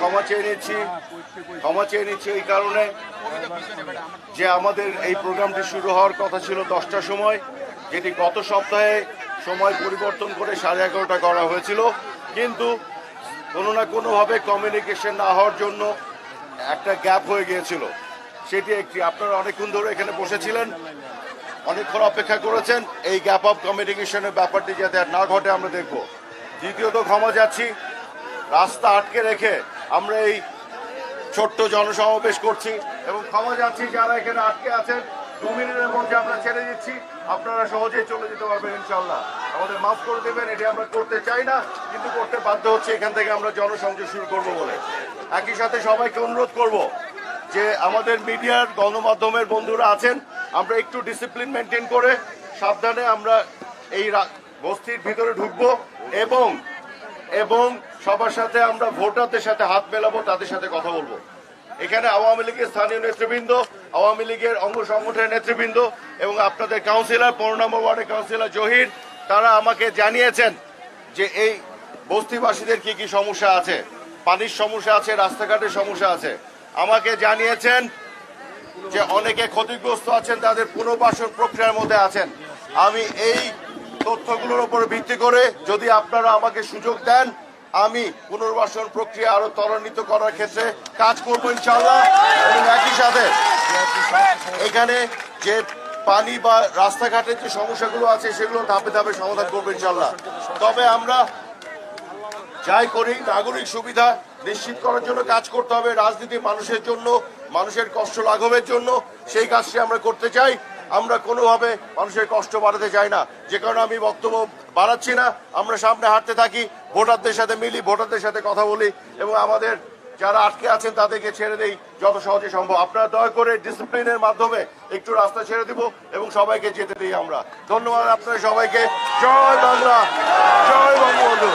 ক্ষমা চেয়ে নিচ্ছি এই কারণে যে আমাদের এই প্রোগ্রামটি শুরু হওয়ার কথা ছিল 10টার সময়, যেটি গত সপ্তাহে সময় পরিবর্তন করে 11:30টা করা হয়েছিল, কিন্তু কোনো না কোনোভাবে কমিউনিকেশন না হওয়ার জন্য একটা গ্যাপ হয়ে গিয়েছিল। সেটি একটি, আপনারা অনেকক্ষণ ধরে এখানে বসেছিলেন, অনেকক্ষণ অপেক্ষা করেছেন, এই গ্যাপ অফ কমিউনিকেশনের ব্যাপারটি যাতে আর না ঘটে আমরা দেখব। দ্বিতীয়ত ক্ষমা যাচ্ছি, রাস্তা আটকে রেখে আমরা এই ছোট্ট জনসমাবেশ করছি এবং ক্ষমা যাচ্ছি যারা এখানে আটকে আছেন। 2 মিনিটের মধ্যে আমরা ছেড়ে দিচ্ছি, আপনারা সহজেই চলে যেতে পারবেন ইনশাল্লাহ। আমাদের মাফ করে দেবেন, এটি আমরা করতে চাই না কিন্তু করতে বাধ্য হচ্ছে, এখান থেকে আমরা জনসংযোগ শুরু করবো বলে। একই সাথে সবাইকে অনুরোধ করব যে আমাদের মিডিয়ার গণমাধ্যমের বন্ধুরা আছেন, আমরা একটু ডিসিপ্লিন মেনটেন করে সাবধানে আমরা এই বস্তির ভিতরে ঢুকবো এবং সবার সাথে আমরা ভোটারদের সাথে হাত মেলাবো, তাদের সাথে কথা বলবো। এখানে আওয়ামী লীগের স্থানীয় নেতৃবৃন্দ, আওয়ামী লীগের অঙ্গ সংগঠনের নেতৃবৃন্দ এবং আপনাদের কাউন্সিলর, 15 নম্বর ওয়ার্ডের কাউন্সিলর জহির, তারা আমাকে জানিয়েছেন যে এই বস্তিবাসীদের কি কি সমস্যা আছে, পানির সমস্যা আছে, রাস্তাঘাটের সমস্যা আছে। আমাকে জানিয়েছেন যে অনেকে ক্ষতিগ্রস্ত আছেন, তাদের পুনর্বাসন প্রক্রিয়ার মধ্যে আছেন। আমি এই তথ্যগুলোর উপর ভিত্তি করে যদি আপনারা আমাকে সুযোগ দেন, আমি পুনর্বাসন প্রক্রিয়া আরো ত্বরান্বিত করার ক্ষেত্রে কাজ করব ইনশাআল্লাহ। এবং একই সাথে এখানে যে পানি বা রাস্তাঘাটের যে সমস্যাগুলো আছে সেগুলো ধাপে ধাপে সমাধান করবো ইনশাআল্লাহ। তবে আমরা যাই করি, নাগরিক সুবিধা নিশ্চিত করার জন্য কাজ করতে হবে। রাজনীতি মানুষের জন্য, মানুষের কষ্ট লাঘবের জন্য, সেই কাজটি আমরা করতে চাই। আমরা কোনোভাবে মানুষের কষ্ট বাড়াতে চাই না, যে কারণে আমি বক্তব্য বাড়াচ্ছি না। আমরা সামনে হাঁটতে থাকি, ভোটারদের সাথে মিলি, ভোটারদের সাথে কথা বলি এবং আমাদের যারা আটকে আছেন তাদেরকে ছেড়ে দেই যত সহজে সম্ভব। আপনারা দয়া করে ডিসিপ্লিনের মাধ্যমে একটু রাস্তা ছেড়ে দিব এবং সবাইকে যেতে দিই আমরা। ধন্যবাদ আপনাদের সবাইকে। জয় বাংলা, জয় বঙ্গবন্ধু।